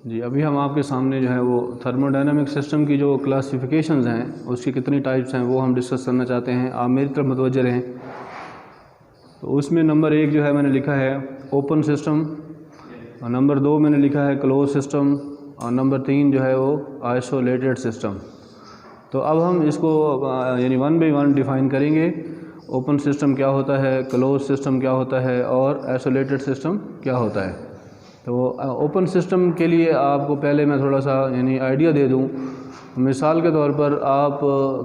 जी, अभी हम आपके सामने जो है वो थर्मोडायनामिक सिस्टम की जो क्लासिफिकेशंस हैं उसकी कितनी टाइप्स हैं वो हम डिस्कस करना चाहते हैं। आप मेरी तरफ मुतवज्जह रहें। तो उसमें नंबर 1 जो है मैंने लिखा है ओपन सिस्टम, और नंबर 2 मैंने लिखा है क्लोज सिस्टम, और नंबर 3 जो है वो आइसोलेटेड सिस्टम। तो अब हम इसको यानी 1 बाई 1 डिफ़ाइन करेंगे। ओपन सिस्टम क्या होता है, क्लोज सिस्टम क्या होता है, और आइसोलेटेड सिस्टम क्या होता है। तो ओपन सिस्टम के लिए आपको पहले मैं थोड़ा सा यानी आइडिया दे दूं। मिसाल के तौर पर आप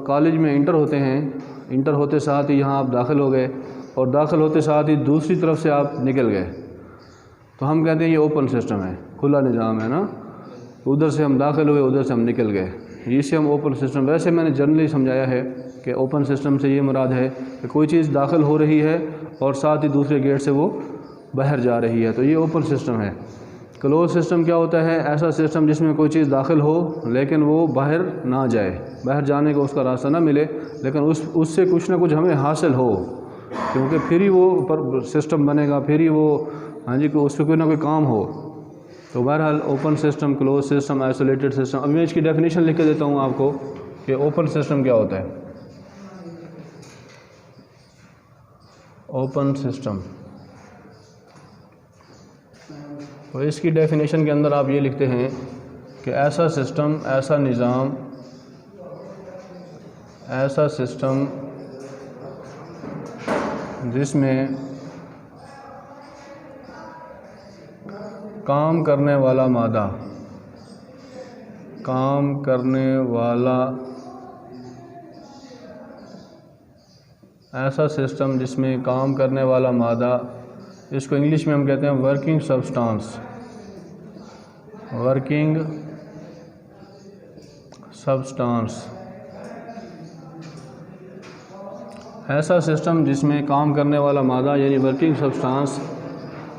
कॉलेज में इंटर होते हैं, इंटर होते साथ ही यहाँ आप दाखिल हो गए, और दाखिल होते साथ ही दूसरी तरफ से आप निकल गए, तो हम कहते हैं ये ओपन सिस्टम है, खुला निज़ाम है ना। उधर से हम दाखिल हुए, उधर से हम निकल गए, इसे हम ओपन सिस्टम। वैसे मैंने जनरली समझाया है कि ओपन सिस्टम से ये मुराद है कि कोई चीज़ दाखिल हो रही है और साथ ही दूसरे गेट से वो बाहर जा रही है, तो ये ओपन सिस्टम है। क्लोज सिस्टम क्या होता है, ऐसा सिस्टम जिसमें कोई चीज़ दाखिल हो लेकिन वो बाहर ना जाए, बाहर जाने का उसका रास्ता ना मिले, लेकिन उससे कुछ ना कुछ हमें हासिल हो, क्योंकि फिर ही वो पर सिस्टम बनेगा, फिर ही वो हाँ जी उस पर कोई ना कोई काम हो। तो बहरहाल open system, close system, isolated system. अब मैं इसकी डेफिनेशन लिख के देता हूँ आपको कि ओपन सिस्टम क्या होता है। ओपन सिस्टम, तो इसकी डेफिनेशन के अंदर आप ये लिखते हैं कि ऐसा सिस्टम, ऐसा निज़ाम, ऐसा सिस्टम जिसमें काम करने वाला मादा, काम करने वाला, ऐसा सिस्टम जिसमें काम करने वाला मादा, इसको इंग्लिश में हम कहते हैं वर्किंग सब्सटेंस, वर्किंग सब्सटेंस। ऐसा सिस्टम जिसमें काम करने वाला मादा यानी वर्किंग सब्सटेंस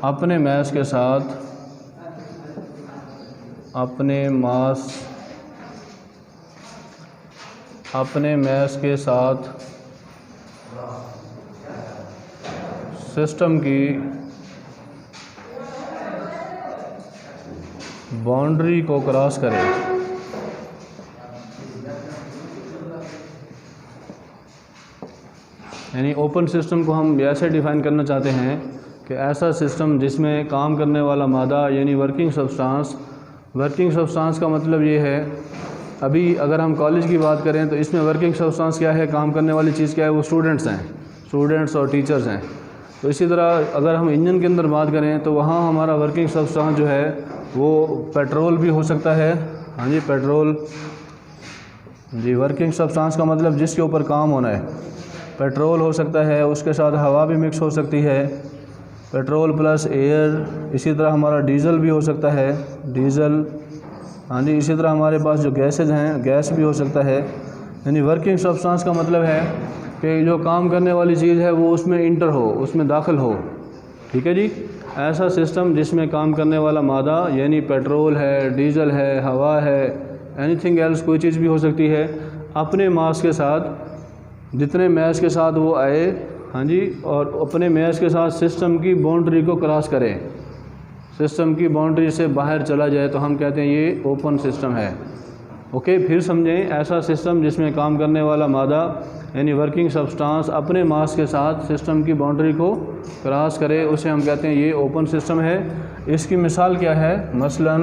अपने मास के साथ, अपने मास के साथ सिस्टम की बाउंड्री को क्रॉस करे। यानी ओपन सिस्टम को हम ऐसे डिफ़ाइन करना चाहते हैं कि ऐसा सिस्टम जिसमें काम करने वाला मादा यानी वर्किंग सब्सटेंस। वर्किंग सब्सटेंस का मतलब ये है, अभी अगर हम कॉलेज की बात करें तो इसमें वर्किंग सब्सटेंस क्या है, काम करने वाली चीज़ क्या है, वो स्टूडेंट्स हैं, स्टूडेंट्स और टीचर्स हैं। तो इसी तरह अगर हम इंजन के अंदर बात करें तो वहाँ हमारा वर्किंग सब्सटेंस जो है वो पेट्रोल भी हो सकता है। हाँ जी, पेट्रोल जी, वर्किंग सब्सटेंस का मतलब जिसके ऊपर काम होना है, पेट्रोल हो सकता है, उसके साथ हवा भी मिक्स हो सकती है, पेट्रोल प्लस एयर। इसी तरह हमारा डीज़ल भी हो सकता है, डीज़ल। हाँ जी, इसी तरह हमारे पास जो गैसेज हैं, गैस भी हो सकता है। यानी वर्किंग सब्सटेंस का मतलब है कि जो काम करने वाली चीज़ है वो उसमें इंटर हो, उसमें दाखिल हो। ठीक है जी। ऐसा सिस्टम जिसमें काम करने वाला मादा यानी पेट्रोल है, डीज़ल है, हवा है, एनीथिंग एल्स, कोई चीज़ भी हो सकती है, अपने मास के साथ, जितने मास के साथ वो आए, हाँ जी, और अपने मास के साथ सिस्टम की बाउंड्री को क्रॉस करें, सिस्टम की बाउंड्री से बाहर चला जाए, तो हम कहते हैं ये ओपन सिस्टम है। ओके, फिर समझें, ऐसा सिस्टम जिसमें काम करने वाला मादा यानी वर्किंग सब्सटेंस अपने मास के साथ सिस्टम की बाउंड्री को क्रॉस करे, उसे हम कहते हैं ये ओपन सिस्टम है। इसकी मिसाल क्या है, मसलन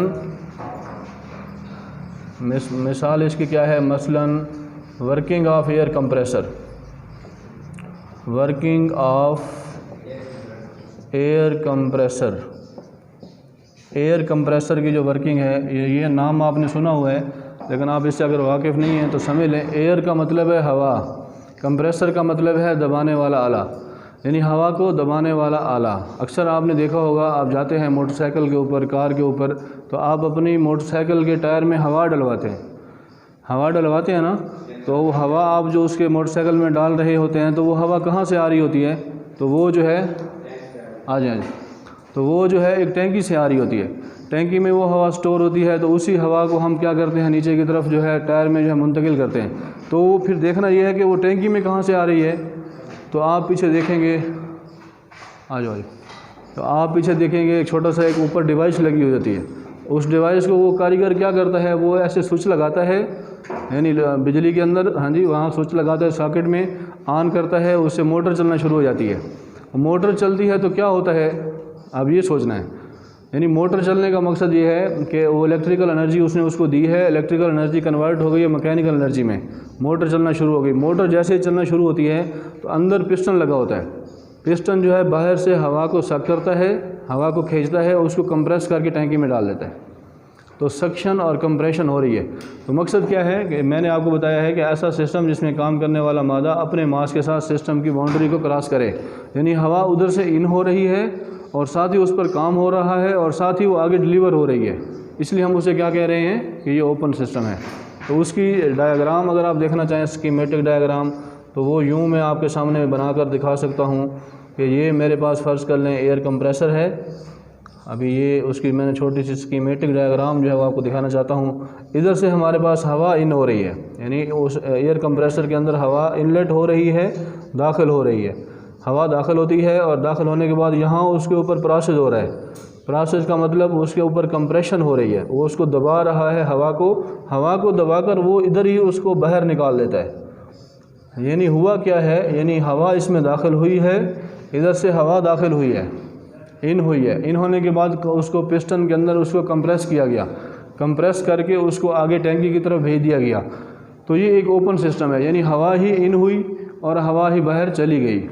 मिसाल इसकी क्या है, मसलन working of air compressor, working of air compressor. Air compressor की जो वर्किंग है, ये नाम आपने सुना हुआ है, लेकिन आप इससे अगर वाकिफ़ नहीं हैं तो समझ लें। एयर का मतलब है हवा, कंप्रेसर का मतलब है दबाने वाला आला, यानी हवा को दबाने वाला आला। अक्सर आपने देखा होगा, आप जाते हैं मोटरसाइकिल के ऊपर, कार के ऊपर, तो आप अपनी मोटरसाइकिल के टायर में हवा डलवाते हैं ना। तो वो हवा आप जो उसके मोटरसाइकिल में डाल रहे होते हैं, तो वो हवा कहाँ से आ रही होती है, तो वो जो है तो वो जो है एक टैंकी से आ रही होती है। टैंकी में वो हवा स्टोर होती है, तो उसी हवा को हम क्या करते हैं, नीचे की तरफ जो है टायर में जो है मुंतकिल करते हैं। तो वो फिर देखना ये है कि वो टैंकी में कहाँ से आ रही है। तो आप पीछे देखेंगे, आ जाओ, तो आप पीछे देखेंगे एक छोटा सा एक ऊपर डिवाइस लगी हुई होती है, उस डिवाइस को वो कारीगर क्या करता है, वो ऐसे स्विच लगाता है, यानी बिजली के अंदर, हाँ जी, वहाँ स्विच लगाता है, सॉकेट में ऑन करता है, उससे मोटर चलना शुरू हो जाती है। मोटर चलती है तो क्या होता है, अब ये सोचना है, यानी मोटर चलने का मकसद ये है कि वो इलेक्ट्रिकल एनर्जी उसने उसको दी है, इलेक्ट्रिकल एनर्जी कन्वर्ट हो गई है मैकेनिकल एनर्जी में, मोटर चलना शुरू हो गई। मोटर जैसे ही चलना शुरू होती है तो अंदर पिस्टन लगा होता है, पिस्टन जो है बाहर से हवा को सक करता है, हवा को खींचता है और उसको कंप्रेस करके टैंकी में डाल देता है, तो सक्शन और कंप्रेशन हो रही है। तो मकसद क्या है कि मैंने आपको बताया है कि ऐसा सिस्टम जिसमें काम करने वाला मादा अपने मास के साथ सिस्टम की बाउंड्री को क्रॉस करे, यानी हवा उधर से इन हो रही है और साथ ही उस पर काम हो रहा है और साथ ही वो आगे डिलीवर हो रही है, इसलिए हम उसे क्या कह रहे हैं कि ये ओपन सिस्टम है। तो उसकी डायग्राम अगर आप देखना चाहें, स्कीमेटिक डायग्राम, तो वो यूँ मैं आपके सामने बनाकर दिखा सकता हूँ कि ये मेरे पास फ़र्ज़ कर लें एयर कंप्रेसर है। अभी ये उसकी मैंने छोटी सी स्कीमेटिक डायग्राम जो है वो आपको दिखाना चाहता हूँ। इधर से हमारे पास हवा इन हो रही है, यानी उस एयर कंप्रेसर के अंदर हवा इनलेट हो रही है, दाखिल हो रही है, हवा दाखिल होती है और दाखिल होने के बाद यहाँ उसके ऊपर प्रोसेस हो रहा है। प्रोसेस का मतलब उसके ऊपर कंप्रेशन हो रही है, वो उसको दबा रहा है, हवा को दबाकर वो इधर ही उसको बाहर निकाल देता है। यानी हुआ क्या है, यानी हवा इसमें दाखिल हुई है, इधर से हवा दाखिल हुई है, इन हुई है, इन होने के बाद उसको पिस्टन के अंदर उसको कंप्रेस किया गया, कंप्रेस करके उसको आगे टैंकी की तरफ भेज दिया गया। तो ये एक ओपन सिस्टम है, यानी हवा ही इन हुई और हवा ही बाहर चली गई।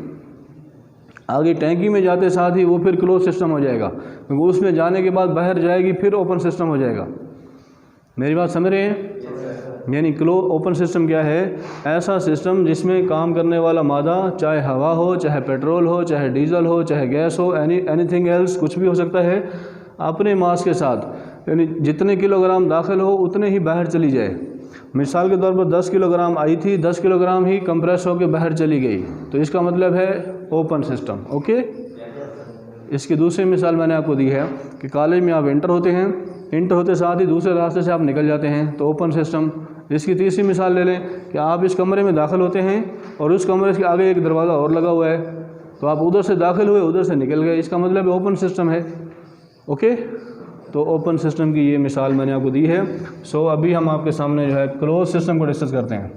आगे टैंकी में जाते साथ ही वो फिर क्लोज सिस्टम हो जाएगा, क्योंकि उसमें जाने के बाद बाहर जाएगी, फिर ओपन सिस्टम हो जाएगा। मेरी बात समझ रहे हैं? यानी ओपन सिस्टम क्या है, ऐसा सिस्टम जिसमें काम करने वाला मादा, चाहे हवा हो, चाहे पेट्रोल हो, चाहे डीजल हो, चाहे गैस हो, एनीथिंग एल्स, कुछ भी हो सकता है, अपने मास के साथ, यानी जितने किलोग्राम दाखिल हो उतने ही बाहर चली जाए। मिसाल के तौर पर 10 किलोग्राम आई थी, 10 किलोग्राम ही कंप्रेस होकर बाहर चली गई, तो इसका मतलब है ओपन सिस्टम। ओके, इसकी दूसरी मिसाल मैंने आपको दी है कि कॉलेज में आप इंटर होते हैं, इंटर होते साथ ही दूसरे रास्ते से आप निकल जाते हैं, तो ओपन सिस्टम। इसकी तीसरी मिसाल ले लें कि आप इस कमरे में दाखिल होते हैं और उस कमरे के आगे एक दरवाज़ा और लगा हुआ है, तो आप उधर से दाखिल हुए, उधर से निकल गए, इसका मतलब ओपन सिस्टम है। ओके, तो ओपन सिस्टम की ये मिसाल मैंने आपको दी है। सो अभी हम आपके सामने जो है क्लोज सिस्टम को डिस्कस करते हैं।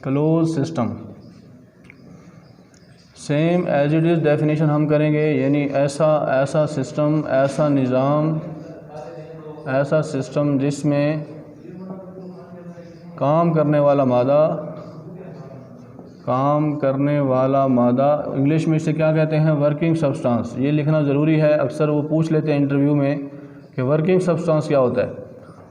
Close system same as it is definition हम करेंगे, यानी ऐसा सिस्टम, ऐसा निज़ाम, ऐसा सिस्टम जिसमें काम करने वाला मादा, इंग्लिश में इसे क्या कहते हैं, वर्किंग सब्सटेंस। ये लिखना ज़रूरी है, अक्सर वो पूछ लेते हैं इंटरव्यू में कि वर्किंग सब्सटेंस क्या होता है,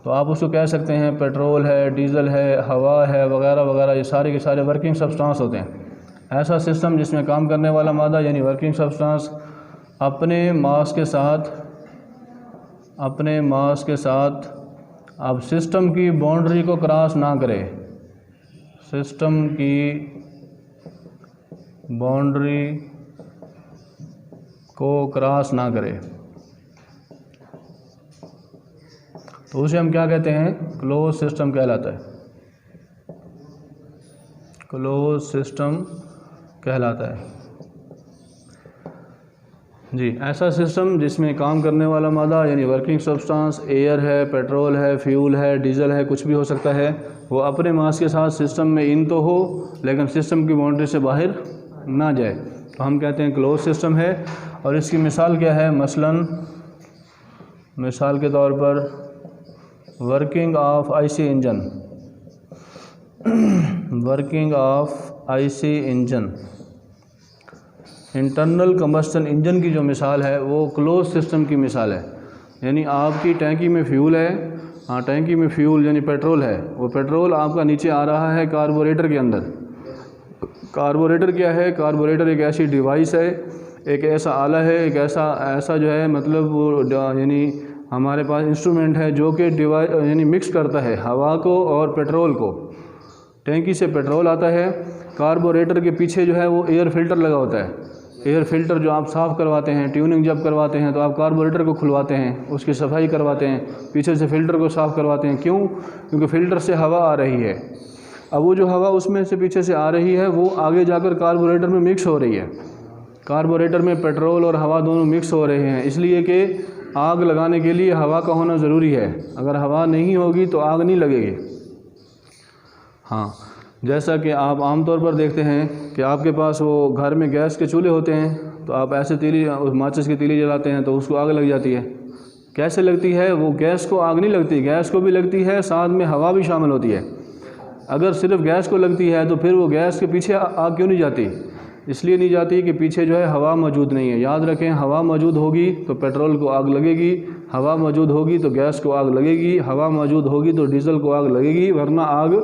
तो आप उसको कह सकते हैं पेट्रोल है, डीजल है, हवा है, वगैरह वगैरह, ये सारे के सारे वर्किंग सब्सटेंस होते हैं। ऐसा सिस्टम जिसमें काम करने वाला मादा यानी वर्किंग सब्सटेंस अपने मास के साथ अब सिस्टम की बाउंड्री को क्रॉस ना करे, सिस्टम की बाउंड्री को क्रॉस ना करे, तो उसे हम क्या कहते हैं, क्लोज सिस्टम कहलाता है, क्लोज सिस्टम कहलाता है जी। ऐसा सिस्टम जिसमें काम करने वाला मादा यानी वर्किंग सब्सटेंस, एयर है, पेट्रोल है, फ्यूल है, डीजल है, कुछ भी हो सकता है, वो अपने मास के साथ सिस्टम में इन तो हो लेकिन सिस्टम की बाउंड्री से बाहर ना जाए, तो हम कहते हैं क्लोज सिस्टम है। और इसकी मिसाल क्या है, मसलन मिसाल के तौर पर working of IC engine, working of IC engine, internal combustion engine की जो मिसाल है वो क्लोज सिस्टम की मिसाल है। यानी आपकी टैंकी में फ्यूल है, हाँ टैंकी में फ्यूल यानी पेट्रोल है, वो पेट्रोल आपका नीचे आ रहा है कार्बोरेटर के अंदर। कार्बोरेटर क्या है, कार्बोरेटर एक ऐसी डिवाइस है, एक ऐसा आला है, एक ऐसा जो है मतलब वो यानी हमारे पास इंस्ट्रूमेंट है जो कि डिवाइस यानी मिक्स करता है हवा को और पेट्रोल को। टैंकी से पेट्रोल आता है, कार्बोरेटर के पीछे जो है वो एयर फिल्टर लगा होता है, एयर फिल्टर जो आप साफ़ करवाते हैं, ट्यूनिंग जब करवाते हैं तो आप कार्बोरेटर को खुलवाते हैं, उसकी सफाई करवाते हैं, पीछे से फ़िल्टर को साफ़ करवाते हैं। क्यों? क्योंकि फ़िल्टर से हवा आ रही है, अब वो जो हवा उसमें से पीछे से आ रही है वो आगे जाकर कार्बोरेटर में मिक्स हो रही है, कार्बोरेटर में पेट्रोल और हवा दोनों मिक्स हो रहे हैं, इसलिए कि आग लगाने के लिए हवा का होना ज़रूरी है। अगर हवा नहीं होगी तो आग नहीं लगेगी। हाँ, जैसा कि आप आमतौर पर देखते हैं कि आपके पास वो घर में गैस के चूल्हे होते हैं, तो आप ऐसे तीली, माचिस की तीली जलाते हैं तो उसको आग लग जाती है। कैसे लगती है? वो गैस को आग नहीं लगती, गैस को भी लगती है, साथ में हवा भी शामिल होती है। अगर सिर्फ गैस को लगती है तो फिर वो गैस के पीछे आग क्यों नहीं जाती? इसलिए नहीं जाती कि पीछे जो है हवा मौजूद नहीं है। याद रखें, हवा मौजूद होगी तो पेट्रोल को आग लगेगी, हवा मौजूद होगी तो गैस को आग लगेगी, हवा मौजूद होगी तो डीजल को आग लगेगी, वरना आग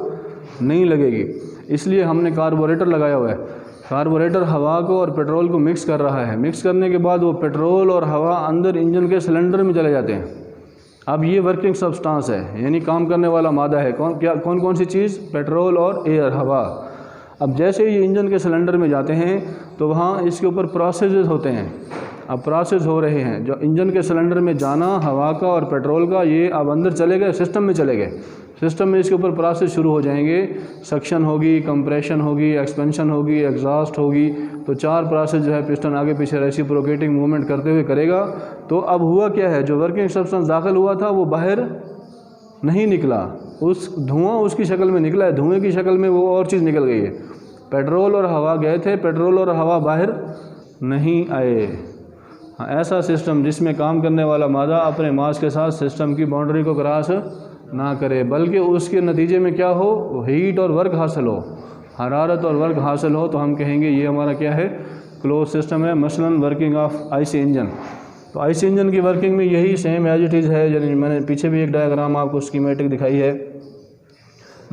नहीं लगेगी। इसलिए हमने कार्बोरेटर लगाया हुआ है। कार्बोरेटर हवा को और पेट्रोल को मिक्स कर रहा है। मिक्स करने के बाद वो पेट्रोल और हवा अंदर इंजन के सिलेंडर में चले जाते हैं। अब ये वर्किंग सब्सटेंस है, यानी काम करने वाला मादा है। कौन कौन सी चीज़? पेट्रोल और एयर, हवा। अब जैसे ये इंजन के सिलेंडर में जाते हैं तो वहाँ इसके ऊपर प्रोसेसेस होते हैं। अब प्रोसेस हो रहे हैं, जो इंजन के सिलेंडर में जाना हवा का और पेट्रोल का, ये अब अंदर चले गए, सिस्टम में चले गए। सिस्टम में इसके ऊपर प्रोसेस शुरू हो जाएंगे। सक्शन होगी, कंप्रेशन होगी, एक्सपेंशन होगी, एग्जॉस्ट होगी। तो 4 प्रोसेस जो है पिस्टन आगे पीछे रेसिप्रोकेटिंग मूवमेंट करते हुए करेगा। तो अब हुआ क्या है, जो वर्किंग सब्सटेंस दाखिल हुआ था वो बाहर नहीं निकला, उस धुआं उसकी शक्ल में निकला है, धुएं की शक्ल में वो और चीज़ निकल गई है। पेट्रोल और हवा गए थे, पेट्रोल और हवा बाहर नहीं आए। हाँ, ऐसा सिस्टम जिसमें काम करने वाला मादा अपने मास के साथ सिस्टम की बाउंड्री को क्रॉस ना करे, बल्कि उसके नतीजे में क्या हो, हीट और वर्क हासिल हो, हरारत और वर्क हासिल हो, तो हम कहेंगे ये हमारा क्या है, क्लोज सिस्टम है। मसलन वर्किंग ऑफ आईसी इंजन। तो आईसी इंजन की वर्किंग में यही सेम एज इट इज़ है। यानी मैंने पीछे भी एक डायग्राम आपको स्कीमेटिक दिखाई है।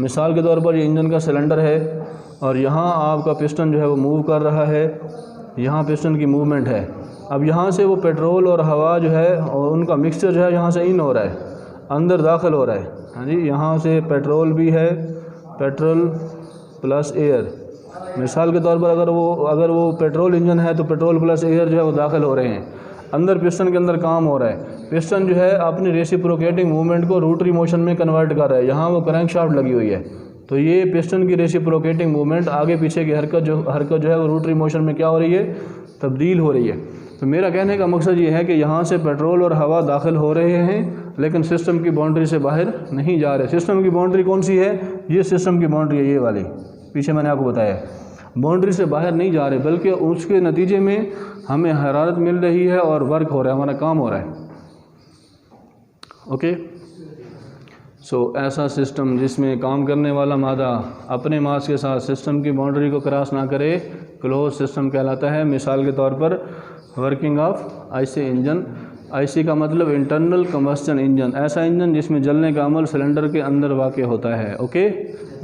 मिसाल के तौर पर ये इंजन का सिलेंडर है और यहाँ आपका पिस्टन जो है वो मूव कर रहा है, यहाँ पिस्टन की मूवमेंट है। अब यहाँ से वो पेट्रोल और हवा जो है और उनका मिक्सचर जो है यहाँ से इन हो रहा है, अंदर दाखिल हो रहा है। हाँ जी, यहाँ से पेट्रोल भी है, पेट्रोल प्लस एयर। मिसाल के तौर पर अगर वो पेट्रोल इंजन है तो पेट्रोल प्लस एयर जो है वो दाखिल हो रहे हैं, अंदर पिस्टन के अंदर काम हो रहा है। पिस्टन जो है अपनी रेसिप्रोकेटिंग मूवमेंट को रोटरी मोशन में कन्वर्ट कर रहा है। यहाँ वो क्रैंकशाफ्ट लगी हुई है, तो ये पिस्टन की रेसिप्रोकेटिंग मूवमेंट, आगे पीछे की हरकत जो है वो रोटरी मोशन में क्या हो रही है, तब्दील हो रही है। तो मेरा कहने का मकसद ये है कि यहाँ से पेट्रोल और हवा दाखिल हो रहे हैं, लेकिन सिस्टम की बाउंड्री से बाहर नहीं जा रहे। सिस्टम की बाउंड्री कौन सी है? ये सिस्टम की बाउंड्री है, ये वाली, पीछे मैंने आपको बताया। बाउंड्री से बाहर नहीं जा रहे, बल्कि उसके नतीजे में हमें हरारत मिल रही है और वर्क हो रहा है, हमारा काम हो रहा है। ओके, सो ऐसा सिस्टम जिसमें काम करने वाला मादा अपने मास के साथ सिस्टम की बाउंड्री को क्रॉस ना करे, क्लोज सिस्टम कहलाता है। मिसाल के तौर पर working of IC engine. IC का मतलब इंटरनल कंबस्शन इंजन, ऐसा इंजन जिसमें जलने का अमल सिलेंडर के अंदर वाक़ होता है। ओके,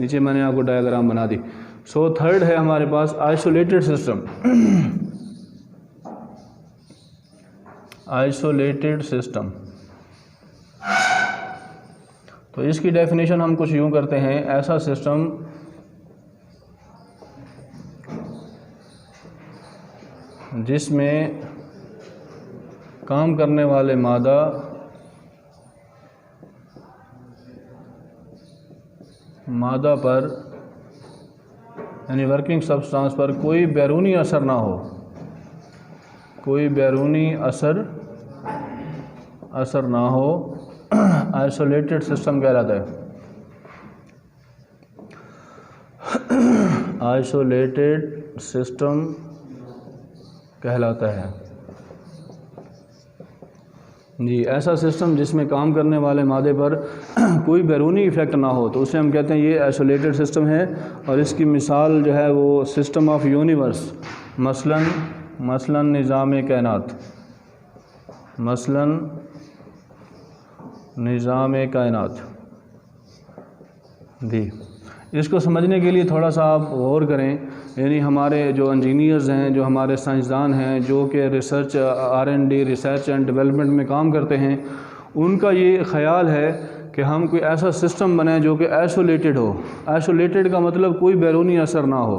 नीचे मैंने आपको डायग्राम बना दी। सो थर्ड है हमारे पास आइसोलेटेड सिस्टम। आइसोलेटेड सिस्टम, तो इसकी डेफिनेशन हम कुछ यूँ करते हैं, ऐसा सिस्टम जिसमें काम करने वाले मादा पर यानी वर्किंग सब्सटेंस पर कोई बैरूनी असर ना हो, कोई बैरूनी असर ना हो, आइसोलेटेड सिस्टम कहलाता है। आइसोलेटेड सिस्टम कहलाता है जी। ऐसा सिस्टम जिसमें काम करने वाले मादे पर कोई बैरूनी इफ़ेक्ट ना हो, तो उसे हम कहते हैं ये आइसोलेटेड सिस्टम है। और इसकी मिसाल जो है वो सिस्टम ऑफ यूनिवर्स, मसलन निज़ाम कायनात, मसलन निज़ाम कायनात जी। इसको समझने के लिए थोड़ा सा आप गौर करें। यानी हमारे जो इंजीनियर्स हैं, जो हमारे साइंसदान हैं, जो कि research R&D research and development में काम करते हैं, उनका ये ख़याल है कि हम कोई ऐसा सिस्टम बनाएं जो कि आइसोलेटेड हो। आइसोलेटेड का मतलब कोई बैरूनी असर ना हो,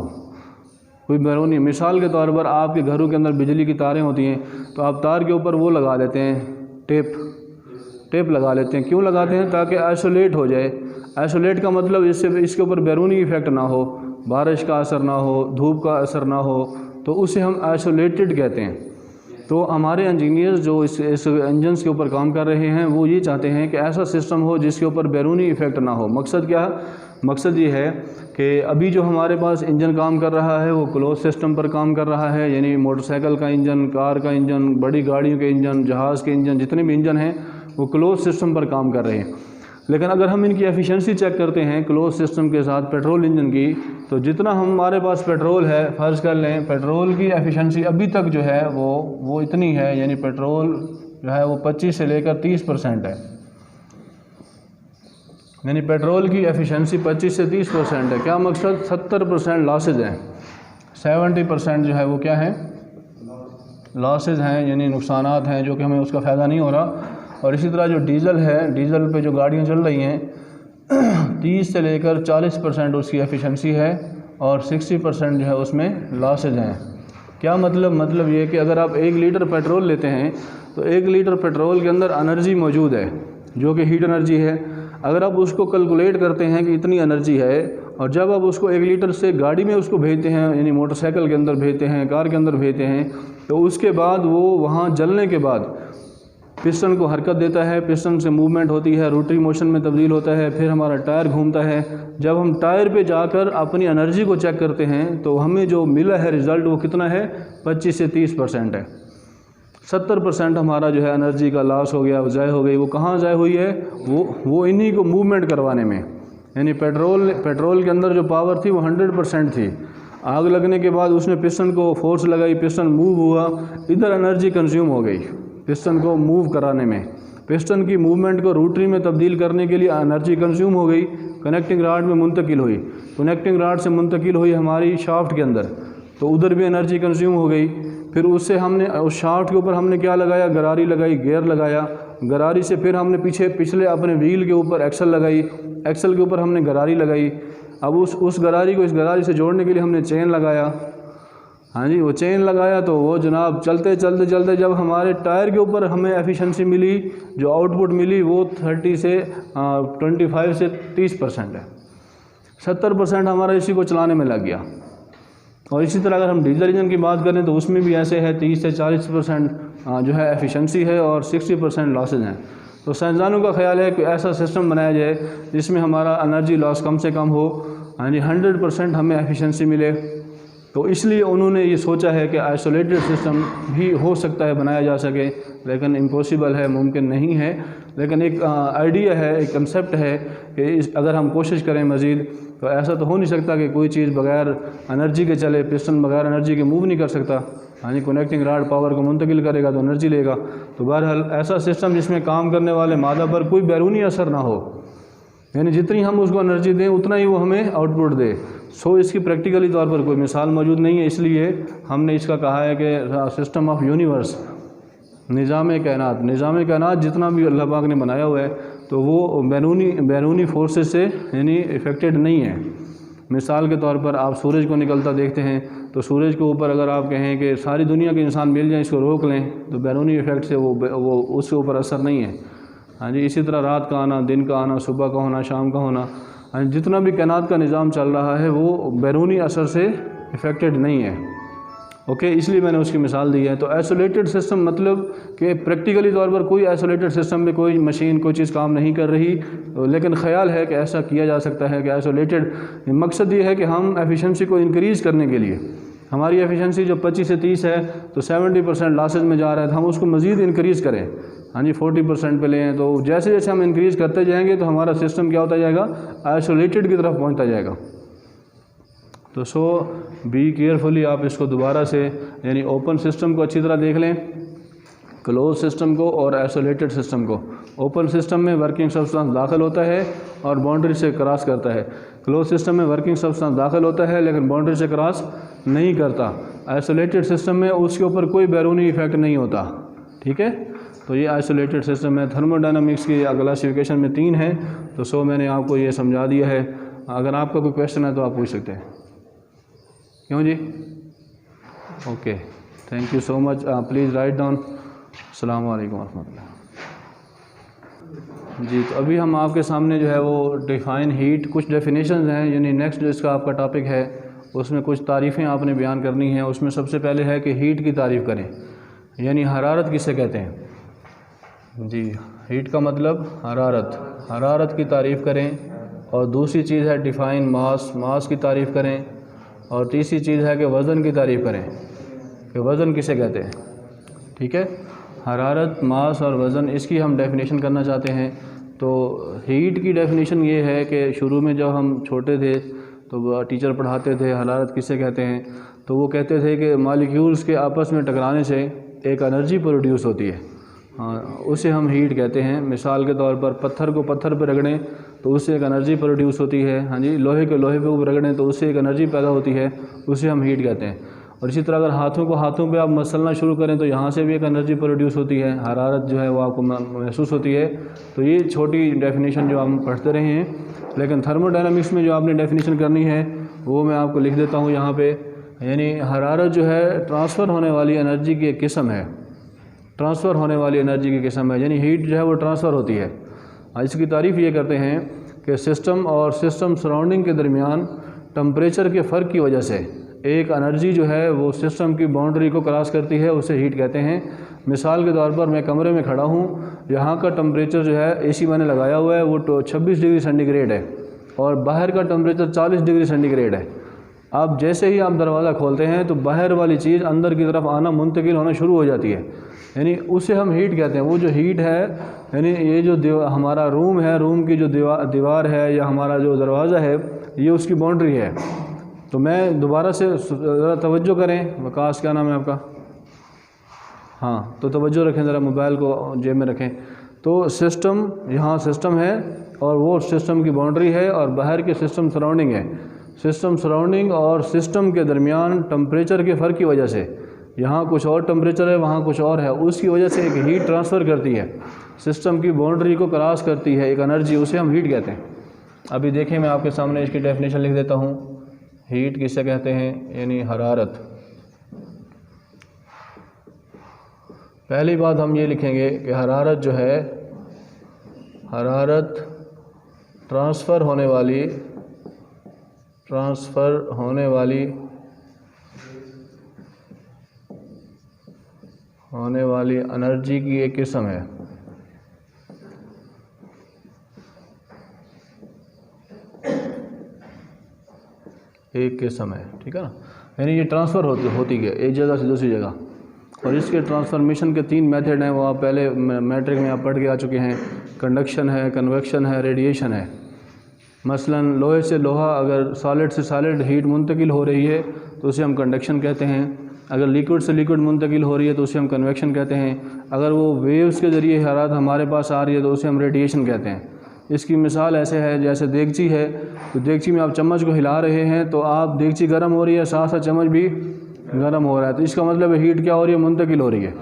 कोई बैरूनी। मिसाल के तौर पर आपके घरों के अंदर बिजली की तारें होती हैं, तो आप तार के ऊपर वो लगा लेते हैं, टेप लगा लेते हैं। क्यों लगाते हैं? ताकि आइसोलेट हो जाए। आइसोलेट का मतलब इसके ऊपर बैरूनी इफ़ेक्ट ना हो, बारिश का असर ना हो, धूप का असर ना हो, तो उसे हम आइसोलेटेड कहते हैं। तो हमारे इंजीनियर्स जो इस इंजन के ऊपर काम कर रहे हैं वो ये चाहते हैं कि ऐसा सिस्टम हो जिसके ऊपर बैरूनी इफ़ेक्ट ना हो। मकसद क्या है? मकसद ये है कि अभी जो हमारे पास इंजन काम कर रहा है वो क्लोज सिस्टम पर काम कर रहा है, यानी मोटरसाइकिल का इंजन, कार का इंजन, बड़ी गाड़ियों के इंजन, जहाज़ के इंजन, जितने भी इंजन हैं वो क्लोज सिस्टम पर काम कर रहे हैं। लेकिन अगर हम इनकी एफिशिएंसी चेक करते हैं क्लोज सिस्टम के साथ पेट्रोल इंजन की, तो जितना हमारे पास पेट्रोल है, फ़र्ज़ कर लें पेट्रोल की एफिशिएंसी अभी तक जो है वो इतनी है, यानी पेट्रोल जो है वो 25 से लेकर 30% है, यानी पेट्रोल की एफिशिएंसी 25 से 30% है। क्या मकसद? 70% लॉसेज हैं, 70% जो है वो क्या है? लॉसेज हैं, यानी नुकसानात हैं जो कि हमें उसका फ़ायदा नहीं हो रहा। और इसी तरह जो डीज़ल है, डीज़ल पे जो गाड़ियाँ चल रही हैं 30 से लेकर 40% उसकी एफिशिएंसी है और 60% जो है उसमें लॉसेज हैं। क्या मतलब ये कि अगर आप 1 लीटर पेट्रोल लेते हैं तो 1 लीटर पेट्रोल के अंदर एनर्जी मौजूद है जो कि हीट एनर्जी है। अगर आप उसको कैलकुलेट करते हैं कि इतनी एनर्जी है, और जब आप उसको 1 लीटर से गाड़ी में उसको भेजते हैं, यानी मोटरसाइकिल के अंदर भेजते हैं, कार के अंदर भेजते हैं, तो उसके बाद वो वहाँ जलने के बाद पिस्टन को हरकत देता है, पिस्टन से मूवमेंट होती है, रोटरी मोशन में तब्दील होता है, फिर हमारा टायर घूमता है। जब हम टायर पे जाकर अपनी एनर्जी को चेक करते हैं तो हमें जो मिला है रिज़ल्ट वो कितना है? 25 से 30% है। 70% हमारा जो है एनर्जी का लॉस हो गया, ज़ाय हो गई। वो कहाँ ज़ाय हुई है? वो इन्हीं को मूवमेंट करवाने में, यानी पेट्रोल के अंदर जो पावर थी वो 100% थी। आग लगने के बाद उसने पिस्टन को फोर्स लगाई, पिस्टन मूव हुआ, इधर एनर्जी कंज्यूम हो गई पिस्टन को मूव कराने में। पिस्टन की मूवमेंट को रोटरी में तब्दील करने के लिए एनर्जी कंज्यूम हो गई, कनेक्टिंग रॉड में मुंतकिल हुई, कनेक्टिंग रॉड से मुंतकिल हुई हमारी शाफ्ट के अंदर, तो उधर भी एनर्जी कंज्यूम हो गई। फिर उससे हमने उस शाफ्ट के ऊपर हमने क्या लगाया? गरारी लगाई, गियर लगाया। गरारी से फिर हमने पिछले अपने व्हील के ऊपर एक्सल लगाई, एक्सल के ऊपर हमने गरारी लगाई। अब उस गरारी को इस गरारी से जोड़ने के लिए हमने चेन लगाया। हाँ जी, वो चेन लगाया तो वो जनाब चलते जब हमारे टायर के ऊपर हमें एफिशिएंसी मिली, जो आउटपुट मिली वो 25 से 30% है। 70% हमारा इसी को चलाने में लग गया। और इसी तरह अगर हम डीजल इंजन की बात करें तो उसमें भी ऐसे है, 30 से 40% जो है एफिशिएंसी है और 60% लॉसेज हैं। तो साइंसदानों का ख्याल है कि ऐसा सिस्टम बनाया जाए जिसमें हमारा एनर्जी लॉस कम से कम हो, यानी 100% हमें एफिशिएंसी मिले। तो इसलिए उन्होंने ये सोचा है कि आइसोलेटेड सिस्टम भी हो सकता है बनाया जा सके, लेकिन इम्पॉसिबल है, मुमकिन नहीं है। लेकिन एक आइडिया है, एक कंसेप्ट है कि अगर हम कोशिश करें मज़ीद, तो ऐसा तो हो नहीं सकता कि कोई चीज़ बगैर एनर्जी के चले, पिस्टन बगैर एनर्जी के मूव नहीं कर सकता। हाँ जी, कनेक्टिंग रॉड पावर को मुंतकिल करेगा तो एनर्जी लेगा। तो बहरहाल ऐसा सिस्टम जिसमें काम करने वाले मादा पर कोई बैरूनी असर ना हो, यानी जितनी हम उसको एनर्जी दें उतना ही वो हमें आउटपुट दे। इसकी प्रैक्टिकली तौर पर कोई मिसाल मौजूद नहीं है, इसलिए हमने इसका कहा है कि सिस्टम ऑफ यूनिवर्स, निज़ाम कायनात जितना भी अल्लाह पाक ने बनाया हुआ है तो वो बैरूनी फोर्सेस से यानी इफ़ेक्टेड नहीं है। मिसाल के तौर पर आप सूरज को निकलता देखते हैं, तो सूरज के ऊपर अगर आप कहें कि सारी दुनिया के इंसान मिल जाएं इसको रोक लें, तो बैरूनी इफ़ेक्ट से वो उसके ऊपर असर नहीं है। हाँ जी, इसी तरह रात का आना, दिन का आना, सुबह का होना, शाम का होना, जितना भी कायनात का निज़ाम चल रहा है वो बैरूनी असर से इफ़ेक्टेड नहीं है। ओके, इसलिए मैंने उसकी मिसाल दी है। तो आइसोलेटेड सिस्टम मतलब कि प्रैक्टिकली तौर पर कोई आइसोलेटेड सिस्टम में कोई मशीन कोई चीज़ काम नहीं कर रही, लेकिन ख्याल है कि ऐसा किया जा सकता है कि आइसोलेटेड, मकसद ये है कि हम एफिशिएंसी को इंक्रीज़ करने के लिए, हमारी एफिशिएंसी जो 25 से 30 है तो 70% लॉसेज में जा रहा है, तो हम उसको मज़ीद इंक्रीज़ करें। हाँ जी, 40% पे लें। तो जैसे जैसे हम इंक्रीज़ करते जाएंगे तो हमारा सिस्टम क्या होता जाएगा? आइसोलेटेड की तरफ पहुंचता जाएगा। तो बी केयरफुली, आप इसको दोबारा से यानी ओपन सिस्टम को अच्छी तरह देख लें, क्लोज सिस्टम को और आइसोलेटेड सिस्टम को। ओपन सिस्टम में वर्किंग सब्सटेंस दाखिल होता है और बाउंड्री से क्रॉस करता है। क्लोज सिस्टम में वर्किंग सब्सटेंस दाखिल होता है लेकिन बाउंड्री से क्रॉस नहीं करता। आइसोलेटेड सिस्टम में उसके ऊपर कोई बैरूनी इफेक्ट नहीं होता। ठीक है, तो ये आइसोलेटेड सिस्टम है। थर्मोडायनामिक्स की क्लासिफिकेशन में 3 है, तो मैंने आपको ये समझा दिया है। अगर आपका कोई क्वेश्चन है तो आप पूछ सकते हैं। क्यों जी? Okay, thank you so much. Please write down. अस्सलाम वालेकुम रहमतुल्लाह। जी, तो अभी हम आपके सामने जो है वो डिफ़ाइन हीट, कुछ डेफिनेशंस हैं, यानी नेक्स्ट जो इसका आपका टॉपिक है उसमें कुछ तारीफ़ें आपने बयान करनी हैं। उसमें सबसे पहले है कि हीट की तारीफ़ करें। यानी हरारत किसे कहते हैं जी? हीट का मतलब हरारत, हरारत की तारीफ़ करें। और दूसरी चीज़ है डिफ़ाइन मास, मास की तारीफ़ करें। और तीसरी चीज़ है कि वज़न की तारीफ़ करें कि वज़न किसे कहते हैं। ठीक है, हरारत, मास और वज़न, इसकी हम डेफिनेशन करना चाहते हैं। तो हीट की डेफिनेशन ये है कि शुरू में जब हम छोटे थे तो टीचर पढ़ाते थे हरारत किसे कहते हैं, तो वो कहते थे कि मॉलिक्यूल्स के आपस में टकराने से एक एनर्जी प्रोड्यूस होती है, हाँ, उसे हम हीट कहते हैं। मिसाल के तौर पर पत्थर को पत्थर पर रगड़ें तो उससे एक एनर्जी प्रोड्यूस होती है, हाँ जी। लोहे को लोहे पे रगड़ें तो उससे एक एनर्जी पैदा होती है, उसे हम हीट कहते हैं। और इसी तरह अगर हाथों को हाथों पे आप मसलना शुरू करें तो यहाँ से भी एक एनर्जी प्रोड्यूस होती है, हरारत जो है वो आपको महसूस होती है। तो ये छोटी डेफिनेशन जो हम पढ़ते रहे हैं, लेकिन थर्मोडायनामिक्स में जो आपने डेफिनेशन करनी है वो मैं आपको लिख देता हूँ यहाँ पे। यानी हरारत जो है ट्रांसफ़र होने वाली एनर्जी की एक किस्म है, ट्रांसफ़र होने वाली एनर्जी की किस्म है, यानी हीट जो है वो ट्रांसफ़र होती है। इसकी तारीफ़ ये करते हैं कि सिस्टम और सिस्टम सराउंडिंग के दरमियान टम्परेचर के फ़र्क की वजह से एक एनर्जी जो है वो सिस्टम की बाउंड्री को क्रॉस करती है, उसे हीट कहते हैं। मिसाल के तौर पर मैं कमरे में खड़ा हूँ, यहाँ का टम्परेचर जो है एसी मैंने लगाया हुआ है वो 26 डिग्री सेंटीग्रेड है और बाहर का टम्परेचर 40 डिग्री सेंटीग्रेड है। अब जैसे ही आप दरवाज़ा खोलते हैं तो बाहर वाली चीज़ अंदर की तरफ आना मुंतकिल होना शुरू हो जाती है, यानी उसे हम हीट कहते हैं। वो जो हीट है, यानी ये जो हमारा रूम है, रूम की जो दीवार है या हमारा जो दरवाज़ा है, ये उसकी बाउंड्री है। तो मैं दोबारा से ज़रा तवज्जो करें, वकास क्या नाम है आपका? हाँ, तो तवज्जो रखें ज़रा, मोबाइल को जेब में रखें। तो सिस्टम, यहाँ सिस्टम है और वो सिस्टम की बाउंड्री है और बाहर के सिस्टम सराउंडिंग है। सिस्टम सराउंडिंग और सिस्टम के दरमियान टम्परेचर के फ़र्क की वजह से, यहाँ कुछ और टम्परेचर है वहाँ कुछ और है, उसकी वजह से एक हीट ट्रांसफ़र करती है, सिस्टम की बाउंड्री को क्रॉस करती है एक एनर्जी, उसे हम हीट कहते हैं। अभी देखें, मैं आपके सामने इसकी डेफिनेशन लिख देता हूँ। हीट किसे कहते हैं, यानी हरारत। पहली बात हम ये लिखेंगे कि हरारत जो है, हरारत ट्रांसफ़र होने वाली एनर्जी की एक किस्म है। एक किस्म है, ठीक है ना, यानी ये ट्रांसफ़र होती है एक जगह से दूसरी जगह। और इसके ट्रांसफॉर्मेशन के 3 मेथड हैं, वो आप पहले मैट्रिक में आप पढ़ के आ चुके हैं। कंडक्शन है, कन्वेक्शन है, रेडिएशन है। मसलन लोहे से लोहा, अगर सॉलिड से सॉलिड हीट मुंतकिल हो रही है तो उसे हम कंडक्शन कहते हैं। अगर लिक्विड से लिक्विड मुंतकिल हो रही है तो उसे हम कन्वेक्शन कहते हैं। अगर वो वेव्स के ज़रिए हरारत हमारे पास आ रही है तो उसे हम रेडिएशन कहते हैं। इसकी मिसाल ऐसे है, जैसे देगची है, तो देगची में आप चम्मच को हिला रहे हैं तो आप देगची गर्म हो रही है, साथ साथ चम्मच भी गर्म हो रहा है, तो इसका मतलब हीट क्या हो रही है, मुंतकिल हो रही है।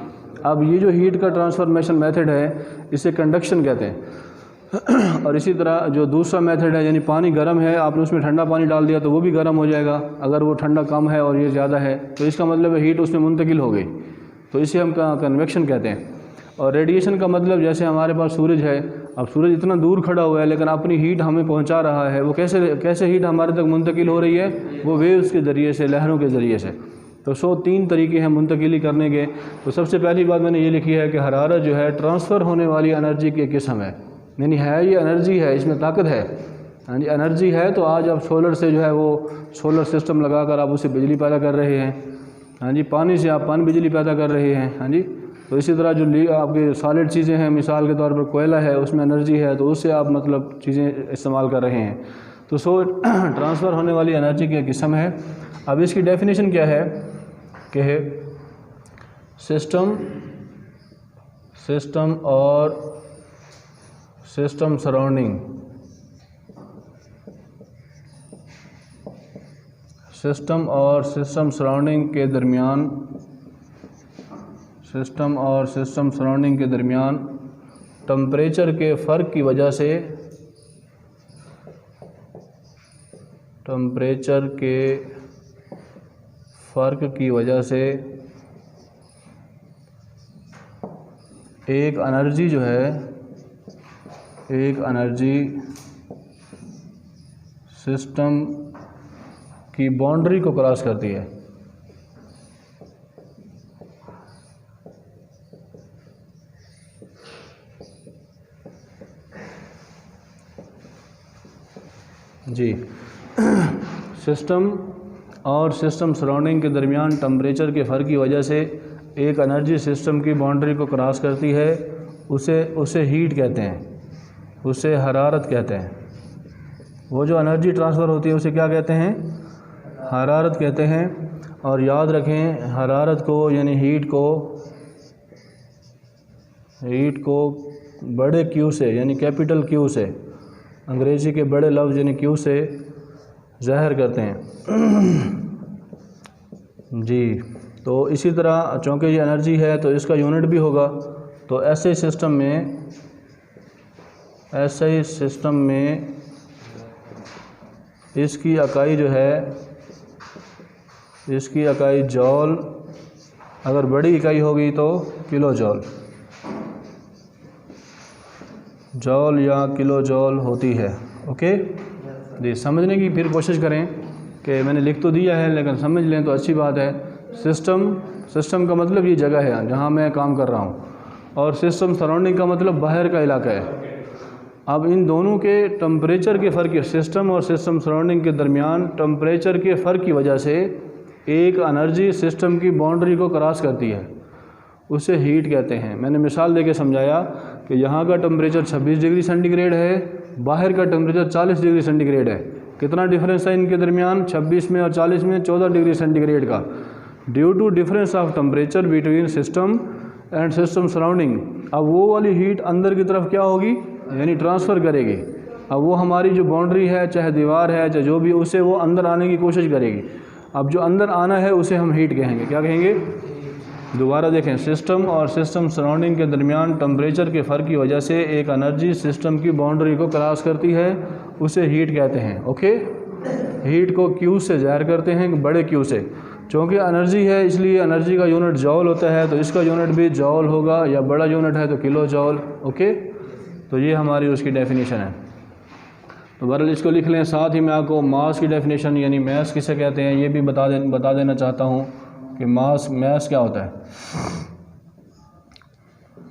अब ये जो हीट का ट्रांसफॉर्मेशन मेथड है इसे कंडक्शन कहते हैं। और इसी तरह जो दूसरा मेथड है, यानी पानी गर्म है, आपने उसमें ठंडा पानी डाल दिया तो वो भी गर्म हो जाएगा, अगर वो ठंडा कम है और ये ज़्यादा है तो इसका मतलब हीट उसमें मुंतकिल हो गई, तो इसे हम कन्वेक्शन कहते हैं। और रेडिएशन का मतलब, जैसे हमारे पास सूरज है, अब सूरज इतना दूर खड़ा हुआ है लेकिन अपनी हीट हमें पहुंचा रहा है, वो कैसे हीट हमारे तक मुंतकिल हो रही है, वो वेव्स के ज़रिए से, लहरों के ज़रिए से। तो 3 तरीके हैं मुंतकिली करने के। तो सबसे पहली बात मैंने ये लिखी है कि हरारत जो है ट्रांसफ़र होने वाली एनर्जी की एक किस्म है, यानी है ये एनर्जी है, इसमें ताकत है, हाँ जी, एनर्जी है। तो आज आप सोलर से जो है वो सोलर सिस्टम लगाकर आप उससे बिजली पैदा कर रहे हैं, हाँ जी, पानी से आप बिजली पैदा कर रहे हैं, हाँ जी। तो इसी तरह जो आपके सॉलिड चीज़ें हैं, मिसाल के तौर पर कोयला है, उसमें एनर्जी है, तो उससे आप मतलब चीज़ें इस्तेमाल कर रहे हैं। तो ट्रांसफ़र होने वाली एनर्जी की किस्म है। अब इसकी डेफिनेशन क्या है कि सिस्टम और सिस्टम सराउंडिंग, सिस्टम और सिस्टम सराउंडिंग के दरमियान, सिस्टम और सिस्टम सराउंडिंग के दरमियान टम्परेचर के फ़र्क की वजह से, टम्परेचर के फ़र्क की वजह से एक एनर्जी जो है, एक एनर्जी सिस्टम की बाउंड्री को क्रॉस करती है। जी सिस्टम और सिस्टम सराउंडिंग के दरमियान टेम्परेचर के फ़र्क की वजह से एक एनर्जी सिस्टम की बाउंड्री को क्रॉस करती है, उसे हीट कहते हैं, उसे हरारत कहते हैं। वो जो एनर्जी ट्रांसफ़र होती है उसे क्या कहते हैं? हरारत कहते हैं। और याद रखें हरारत को यानी हीट को बड़े क्यू से यानी कैपिटल क्यू से, अंग्रेज़ी के बड़े लफ्ज़ यानी क्यू से ज़ाहिर करते हैं। जी तो इसी तरह चूँकि ये एनर्जी है तो इसका यूनिट भी होगा। तो ऐसे सिस्टम में इसकी इकाई जो है, इसकी इकाई जॉल, अगर बड़ी इकाई होगी तो किलो जॉल या किलो जॉल होती है। ओके जी, समझने की फिर कोशिश करें कि मैंने लिख तो दिया है लेकिन समझ लें तो अच्छी बात है। सिस्टम का मतलब ये जगह है जहाँ मैं काम कर रहा हूँ, और सिस्टम सराउंडिंग का मतलब बाहर का इलाका है। अब इन दोनों के टेम्परेचर के फ़र्क, सिस्टम और सिस्टम सराउंडिंग के दरमियान टेम्परेचर के फ़र्क की वजह से एक एनर्जी सिस्टम की बाउंड्री को क्रॉस करती है, उसे हीट कहते हैं। मैंने मिसाल देके समझाया कि यहाँ का टेम्परेचर 26 डिग्री सेंटीग्रेड है, बाहर का टेम्परेचर 40 डिग्री सेंटीग्रेड है। कितना डिफरेंस है इनके दरमियान? 26 में और 40 में 14 डिग्री सेंटीग्रेड का। Due to difference of temperature between system and system surrounding, अब वो वाली हीट अंदर की तरफ क्या होगी यानी ट्रांसफ़र करेगी। अब वो हमारी जो बाउंड्री है, चाहे दीवार है चाहे जो भी, उसे वो अंदर आने की कोशिश करेगी। अब जो अंदर आना है उसे हम हीट कहेंगे। क्या कहेंगे? दोबारा देखें, सिस्टम और सिस्टम सराउंडिंग के दरमियान टेम्परेचर के फ़र्क की वजह से एक एनर्जी सिस्टम की बाउंड्री को क्रॉस करती है, उसे हीट कहते हैं। ओके, हीट को क्यू से ज़ाहिर करते हैं, बड़े क्यू से। चूँकि एनर्जी है इसलिए एनर्जी का यूनिट जॉल होता है, तो इसका यूनिट भी जॉल होगा, या बड़ा यूनिट है तो किलो जॉल। ओके, तो ये हमारी उसकी डेफिनेशन है। तो बहरहाल इसको लिख लें। साथ ही मैं आपको मास की डेफिनेशन यानी मैस किसे कहते हैं ये भी बता देना चाहता हूँ कि मैस क्या होता है।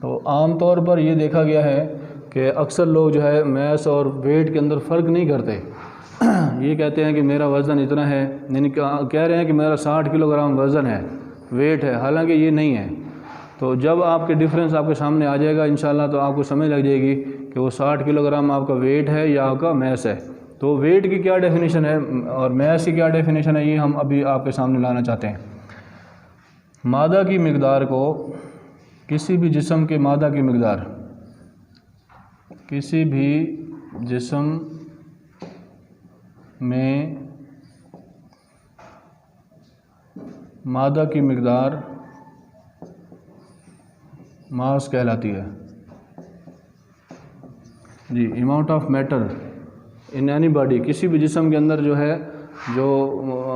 तो आम तौर पर ये देखा गया है कि अक्सर लोग जो है मैस और वेट के अंदर फ़र्क नहीं करते। ये कहते हैं कि मेरा वज़न इतना है, यानी कह रहे हैं कि मेरा 60 किलोग्राम वज़न है, वेट है, हालांकि ये नहीं है। तो जब आपके डिफरेंस आपके सामने आ जाएगा इंशाल्लाह, तो आपको समझ लग जाएगी कि वो 60 किलोग्राम आपका वेट है या आपका मैस है। तो वेट की क्या डेफिनेशन है और मैस की क्या डेफिनेशन है, ये हम अभी आपके सामने लाना चाहते हैं। मादा की मिकदार को, किसी भी जिस्म के मादा की मिकदार, किसी भी जिस्म में मादा की मिकदार मास कहलाती है। जी, amount of matter in any body, किसी भी जिस्म के अंदर जो है, जो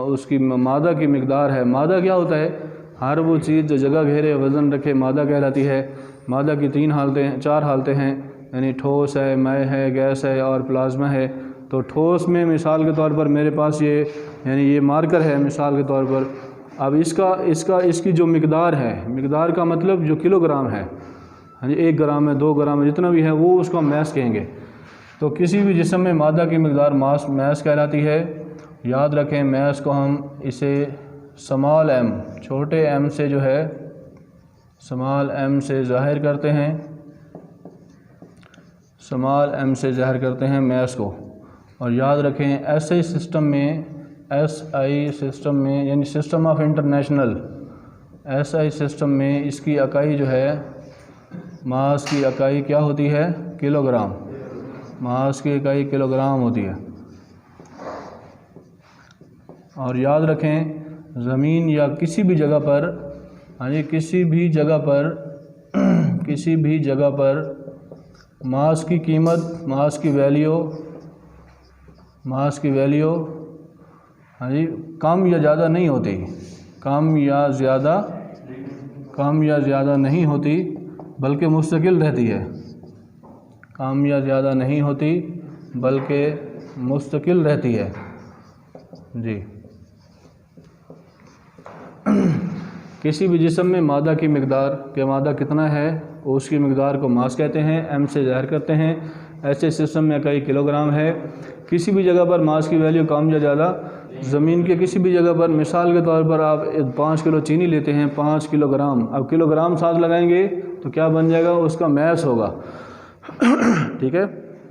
उसकी मादा की मिकदार है। मादा क्या होता है? हर वो चीज़ जो जगह घेरे, वज़न रखे, मादा कहलाती है। मादा की 4 हालतें हैं, यानी ठोस है, मय है, गैस है और प्लाज्मा है। तो ठोस में मिसाल के तौर पर मेरे पास ये मार्कर है मिसाल के तौर पर। अब इसकी जो मिकदार है, मिकदार का मतलब जो किलोग्राम है, हाँ जी, 1 ग्राम है, 2 ग्राम है, जितना भी है वो उसको हम मैस कहेंगे। तो किसी भी जिस्म में मादा की मिकदार मैस कहलाती है। याद रखें, मैस को हम इसे स्मॉल m, छोटे m से जो है, स्मॉल m से ज़ाहिर करते हैं, स्मॉल m से ज़ाहिर करते हैं मैस को। और याद रखें SI सिस्टम में यानी system of international, SI system में इसकी इकाई जो है, मास की इकाई क्या होती है? किलोग्राम। मास की इकाई किलोग्राम होती है। और याद रखें, ज़मीन या किसी भी जगह पर, हाँ जी, किसी भी जगह पर मास की कीमत, मास की वैल्यू हाँ जी, कम या ज़्यादा नहीं होती, कम या ज़्यादा नहीं होती, बल्कि मुस्तकिल रहती है। कम या ज़्यादा नहीं होती बल्कि मुस्तकिल रहती है। जी, किसी भी जिस्म में मादा की मिकदार, के मादा कितना है, उसकी मिकदार को मास कहते हैं, m से ज़ाहिर करते हैं। ऐसे सिस्टम में इकाई किलोग्राम है। किसी भी जगह पर मास की वैल्यू कम या ज़्यादा, ज़मीन के किसी भी जगह पर, मिसाल के तौर पर आप 5 किलो चीनी लेते हैं, 5 किलोग्राम, अब किलोग्राम साथ लगाएंगे तो क्या बन जाएगा, उसका मैस होगा। ठीक है,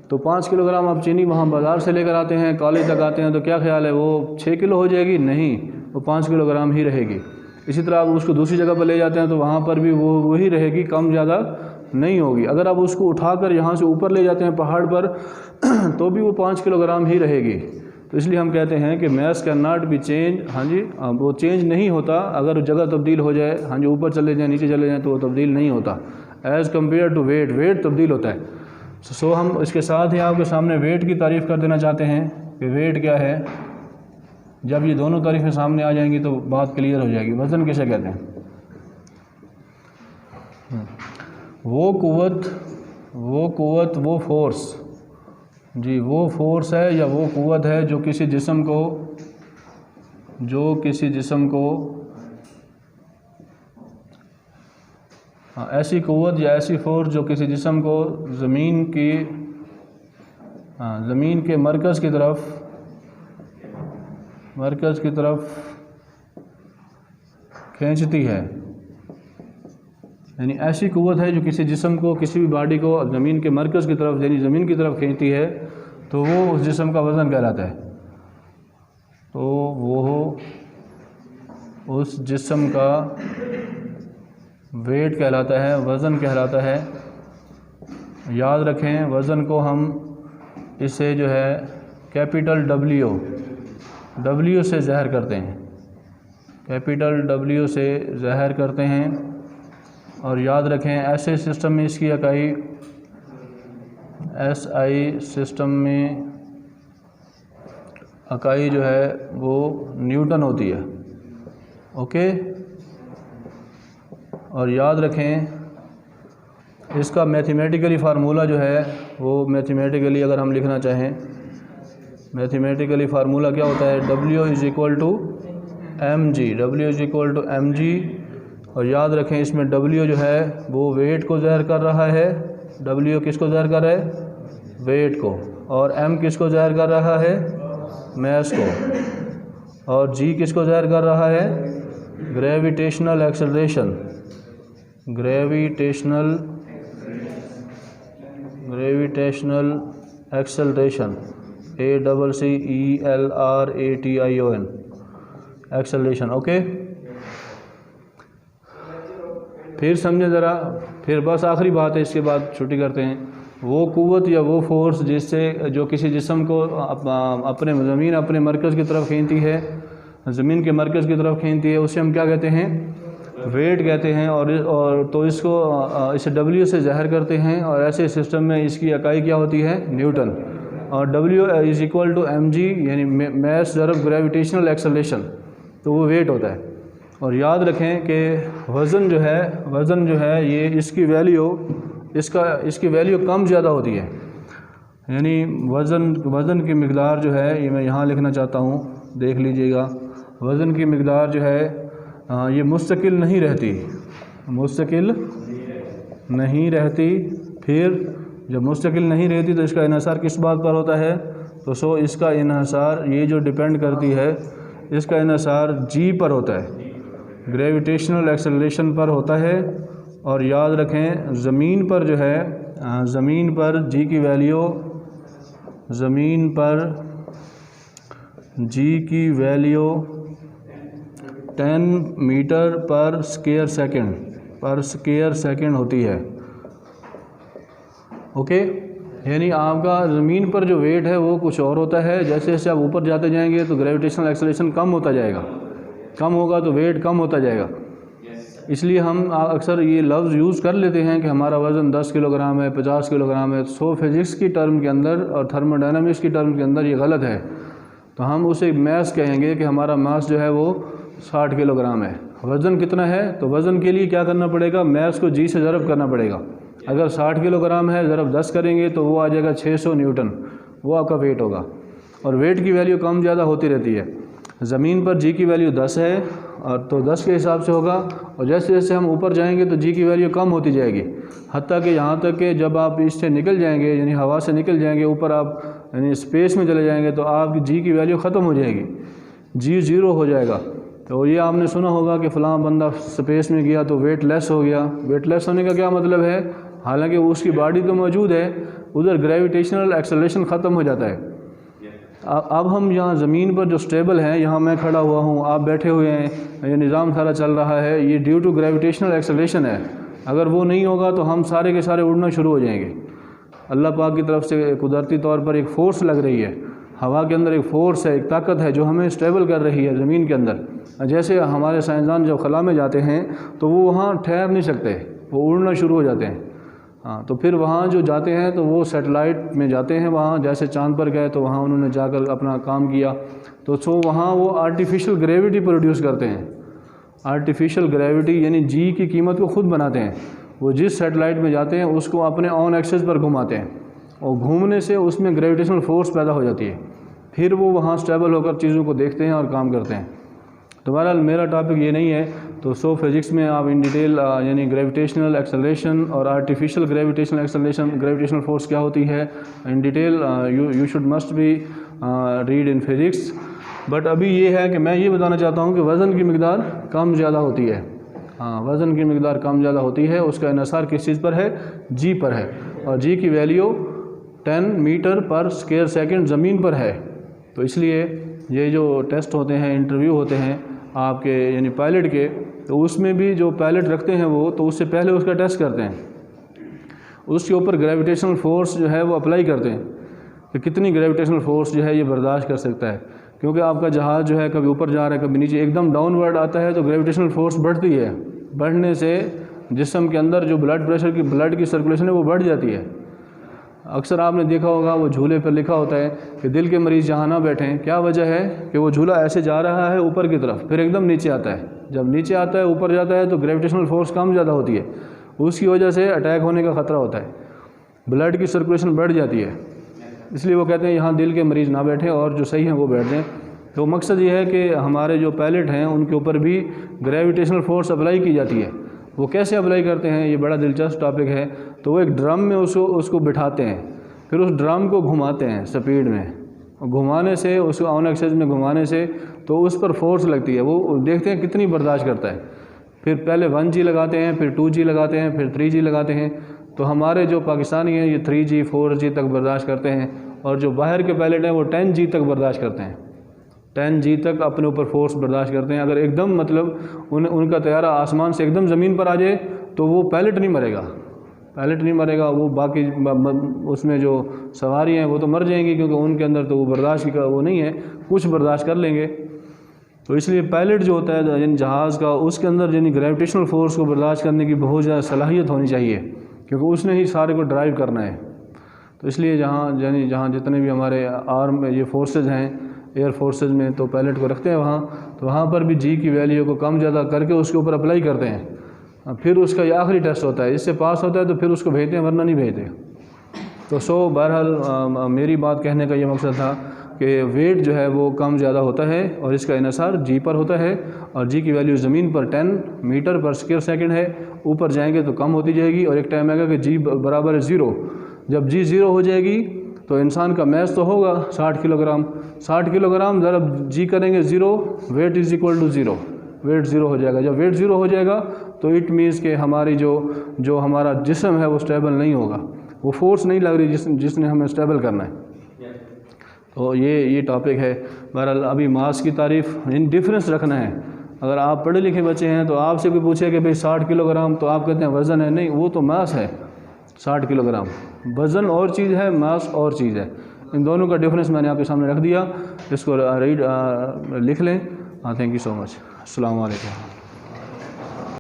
तो 5 किलोग्राम आप चीनी वहाँ बाज़ार से लेकर आते हैं, कॉलेज तक आते हैं, तो क्या ख्याल है वो 6 किलो हो जाएगी? नहीं, वो 5 किलोग्राम ही रहेगी। इसी तरह आप उसको दूसरी जगह पर ले जाते हैं तो वहाँ पर भी वो वही रहेगी, कम ज़्यादा नहीं होगी। अगर आप उसको उठाकर यहाँ से ऊपर ले जाते हैं पहाड़ पर तो भी वो 5 किलोग्राम ही रहेगी। तो इसलिए हम कहते हैं कि mass can not be change. हाँ जी, वो चेंज नहीं होता। अगर जगह तब्दील हो जाए, हाँ जी, ऊपर चले जाएँ नीचे चले जाएँ, तो वो तब्दील नहीं होता। As compare to weight, weight तब्दील होता है। सो हम इसके साथ ही आपके सामने वेट की तारीफ़ कर देना चाहते हैं कि वेट क्या है। जब ये दोनों तारीफ़ें सामने आ जाएंगी तो बात क्लियर हो जाएगी। वज़न किसे कहते हैं? वो कुव्वत, वो फोर्स जी, वो फोर्स है या वो कुव्वत है जो किसी जिस्म को ऐसी कुव्वत या ऐसी फोर्स जो किसी जिस्म को ज़मीन के मरकज़ की तरफ खींचती है। यानी ऐसी कुव्वत है जो किसी जिस्म को, किसी भी बॉडी को ज़मीन के मरकज़ की तरफ, यानी ज़मीन की तरफ खींचती है, तो वो उस जिस्म का वज़न कहलाता है। तो वो उस जिस्म का वेट कहलाता है, वज़न कहलाता है। याद रखें, वज़न को हम इसे जो है कैपिटल W से ज़ाहिर करते हैं, कैपिटल W से ज़ाहिर करते हैं। और याद रखें, ऐसे सिस्टम में इसकी इकाई SI सिस्टम में इकाई जो है वो न्यूटन होती है। ओके, और याद रखें इसका मैथमेटिकली फार्मूला जो है वो मैथमेटिकली अगर हम लिखना चाहें, मैथमेटिकली फार्मूला क्या होता है? W = mg। और याद रखें इसमें W जो है वो वेट को ज़ाहिर कर रहा है। W किसको ज़ाहिर कर रहा है? वेट को। और M किसको ज़ाहिर कर रहा है? मैस को। और G किसको ज़ाहिर कर रहा है? Gravitational acceleration. Gravitational acceleration, ACCELRATION, acceleration. Okay, फिर समझे ज़रा, फिर बस आखिरी बात है, इसके बाद छुट्टी करते हैं। वो कुव्वत या वो फोर्स जो किसी जिस्म को अपने मरकज़ की तरफ खींचती है, ज़मीन के मरकज़ की तरफ खींचती है, उसे हम क्या कहते हैं? वेट कहते हैं। और तो इसे W से ज़ाहिर करते हैं। और ऐसे सिस्टम में इसकी इकाई क्या होती है? न्यूटन। और W = mg, यानी मैस ज़रब ग्रेविटेशनल एक्सेलरेशन, तो वो वेट होता है। और याद रखें कि वज़न जो है ये इसकी वैल्यू कम ज़्यादा होती है। यानी वज़न की मिक़दार जो है, ये मैं यहाँ लिखना चाहता हूँ, देख लीजिएगा। वज़न की मिक़दार जो है ये मुस्तकिल नहीं रहती। फिर जब मुस्तकिल नहीं रहती तो इसका इन्हिसार किस बात पर होता है? तो इसका इन्हिसार, ये जो डिपेंड करती है, इसका इन्हिसार G पर होता है, ग्रेविटेशनल एक्सेलरेशन पर होता है। और याद रखें, ज़मीन पर G की वैल्यू 10 मीटर पर स्क्वायर सेकेंड होती है। ओके, यानी आपका ज़मीन पर जो वेट है वो कुछ और होता है। जैसे जैसे आप ऊपर जाते जाएंगे तो ग्रेविटेशनल एक्सेलरेशन कम होता जाएगा, कम होगा तो वेट कम होता जाएगा। इसलिए हम अक्सर ये लफ्ज़ यूज़ कर लेते हैं कि हमारा वज़न 10 किलोग्राम है, 50 किलोग्राम है। सो फिज़िक्स की टर्म के अंदर और थर्मोडायनामिक्स की टर्म के अंदर ये गलत है। तो हम उसे मैस कहेंगे कि हमारा मास जो है वो 60 किलोग्राम है। वज़न कितना है? तो वज़न के लिए क्या करना पड़ेगा? मैस को G से ज़रब करना पड़ेगा। अगर 60 किलोग्राम है, ज़रब 10 करेंगे तो वो आ जाएगा 600 न्यूटन, वो आपका वेट होगा। और वेट की वैल्यू कम ज़्यादा होती रहती है। ज़मीन पर जी की वैल्यू 10 है और तो 10 के हिसाब से होगा, और जैसे जैसे हम ऊपर जाएंगे तो जी की वैल्यू कम होती जाएगी, हत्ता कि यहाँ तक कि जब आप इससे निकल जाएंगे यानी हवा से निकल जाएंगे ऊपर आप यानी स्पेस में चले जाएंगे तो आपकी जी की वैल्यू ख़त्म हो जाएगी, जी ज़ीरो हो जाएगा। तो ये आपने सुना होगा कि फ़लाँ बंदा स्पेस में गया तो वेट लेस हो गया। वेट लेस होने का क्या मतलब है, हालांकि उसकी बॉडी तो मौजूद है, उधर ग्रेविटेशनल एक्सेलरेशन ख़त्म हो जाता है। अब हम यहाँ ज़मीन पर जो स्टेबल हैं, यहाँ मैं खड़ा हुआ हूँ, आप बैठे हुए हैं, ये निज़ाम सारा चल रहा है, ये ड्यू टू ग्रेविटेशनल एक्सेलरेशन है। अगर वो नहीं होगा तो हम सारे के सारे उड़ना शुरू हो जाएंगे। अल्लाह पाक की तरफ से कुदरती तौर पर एक फ़ोर्स लग रही है, हवा के अंदर एक फ़ोर्स है, एक ताकत है जो हमें स्टेबल कर रही है ज़मीन के अंदर। जैसे हमारे साइंसदान जब खला में जाते हैं तो वो वहाँ ठहर नहीं सकते, वो उड़ना शुरू हो जाते हैं। हाँ, तो फिर वहाँ जो जाते हैं तो वो सैटेलाइट में जाते हैं, वहाँ जैसे चाँद पर गए तो वहाँ उन्होंने जाकर अपना काम किया, तो वहाँ वो आर्टिफिशियल ग्रेविटी प्रोड्यूस करते हैं। आर्टिफिशियल ग्रेविटी यानी जी की कीमत को ख़ुद बनाते हैं। वो जिस सैटेलाइट में जाते हैं उसको अपने ऑन एक्सिस पर घुमाते हैं और घूमने से उसमें ग्रेविटेशनल फोर्स पैदा हो जाती है, फिर वो वहाँ स्टेबल होकर चीज़ों को देखते हैं और काम करते हैं। तो बहरहाल मेरा टॉपिक ये नहीं है, तो सो फिज़िक्स में आप इन डिटेल यानी ग्रेविटेशनल एक्सेलरेशन और artificial gravitational acceleration, gravitational force क्या होती है in detail you should must be read in physics. But अभी ये है कि मैं ये बताना चाहता हूँ कि वज़न की मिकदार कम ज़्यादा होती है। हाँ, वज़न की मिकदार कम ज़्यादा होती है, उसका इन्हिसार किस चीज़ पर है, जी पर है, और जी की वैल्यू 10 मीटर पर स्क्वायर सेकंड ज़मीन पर है। तो इसलिए ये जो टेस्ट होते हैं, इंटरव्यू होते हैं आपके यानी पायलट के, तो उसमें भी जो पायलट रखते हैं वो तो उससे पहले उसका टेस्ट करते हैं, उसके ऊपर ग्रेविटेशनल फोर्स जो है वो अप्लाई करते हैं कि कितनी ग्रेविटेशनल फोर्स जो है ये बर्दाश्त कर सकता है। क्योंकि आपका जहाज़ जो है कभी ऊपर जा रहा है कभी नीचे, एकदम डाउनवर्ड आता है तो ग्रेविटेशनल फोर्स बढ़ती है, बढ़ने से जिस्म के अंदर जो ब्लड प्रेशर की ब्लड की सर्कुलेशन है वो बढ़ जाती है। अक्सर आपने देखा होगा वो झूले पर लिखा होता है कि दिल के मरीज़ जहाँ ना बैठें, क्या वजह है कि वो झूला ऐसे जा रहा है ऊपर की तरफ, फिर एकदम नीचे आता है, जब नीचे आता है ऊपर जाता है तो ग्रेविटेशनल फोर्स कम ज़्यादा होती है, उसकी वजह से अटैक होने का ख़तरा होता है, ब्लड की सर्कुलेशन बढ़ जाती है। इसलिए वो कहते हैं यहाँ दिल के मरीज़ ना बैठें और जो सही हैं वो बैठ जाएँ। तो मकसद ये है कि हमारे जो पायलट हैं उनके ऊपर भी ग्रेविटेशनल फोर्स अप्लाई की जाती है। वो कैसे अप्लाई करते हैं, ये बड़ा दिलचस्प टॉपिक है। तो वो एक ड्रम में उसको बिठाते हैं, फिर उस ड्रम को घुमाते हैं स्पीड में, घुमाने से उसको ऑन एक्सिस में घुमाने से तो उस पर फोर्स लगती है, वो देखते हैं कितनी बर्दाश्त करता है। फिर पहले 1G लगाते हैं, फिर 2G लगाते हैं, फिर 3G लगाते हैं। तो हमारे जो पाकिस्तानी हैं ये 3G 4G तक बर्दाश्त करते हैं, और जो बाहर के पायलट हैं वो 10G तक बर्दाश्त करते हैं, 10G तक अपने ऊपर फोर्स बर्दाश्त करते हैं। अगर एकदम मतलब उनका तैयारा आसमान से एकदम ज़मीन पर आ जाए तो वो पायलट नहीं मरेगा, पायलट नहीं मरेगा, वो बाकी उसमें जो सवारी हैं वो तो मर जाएंगी, क्योंकि उनके अंदर तो वो बर्दाश्त का वो नहीं है, कुछ बर्दाश्त कर लेंगे। तो इसलिए पायलट जो होता है यानी जहाज़ का, उसके अंदर यानी ग्रेविटेशनल फोर्स को बर्दाश्त करने की बहुत ज़्यादा सलाहियत होनी चाहिए, क्योंकि उसने ही सारे को ड्राइव करना है। तो इसलिए जहाँ जितने भी हमारे आर्म ये फोर्सेज हैं एयर फोर्सेज में, तो पायलट को रखते हैं वहाँ, तो वहाँ पर भी जी की वैल्यू को कम ज़्यादा करके उसके ऊपर अप्लाई करते हैं। फिर उसका ये आखिरी टेस्ट होता है, इससे पास होता है तो फिर उसको भेजते हैं, वरना नहीं भेजते। तो बहरहाल मेरी बात कहने का ये मकसद था कि वेट जो है वो कम ज़्यादा होता है और इसका इन्हिसार जी पर होता है, और जी की वैल्यू ज़मीन पर 10 मीटर पर स्क्वायर सेकंड है। ऊपर जाएंगे तो कम होती जाएगी और एक टाइम आएगा कि जी बराबर है 0। जब जी 0 हो जाएगी तो इंसान का मैस तो होगा 60 किलोग्राम, 60 किलोग्राम ज़रा जी करेंगे 0, weight is equal to 0, weight 0 हो जाएगा। जब वेट 0 हो जाएगा तो इट मीन्स कि हमारी जो हमारा जिस्म है वो स्टेबल नहीं होगा, वो फोर्स नहीं लग रही जिसने हमें स्टेबल करना है। तो ये टॉपिक है। बहरहाल अभी मास की तारीफ़ इन डिफरेंस रखना है। अगर आप पढ़े लिखे बच्चे हैं तो आपसे कोई पूछे कि भाई 60 किलोग्राम, तो आप कहते हैं वज़न है, नहीं, वो तो मास है। 60 किलोग्राम वज़न और चीज़ है, मास और चीज़ है। इन दोनों का डिफरेंस मैंने आपके सामने रख दिया, इसको लिख लें। हाँ, थैंक यू सो मच। अस्सलाम वालेकुम।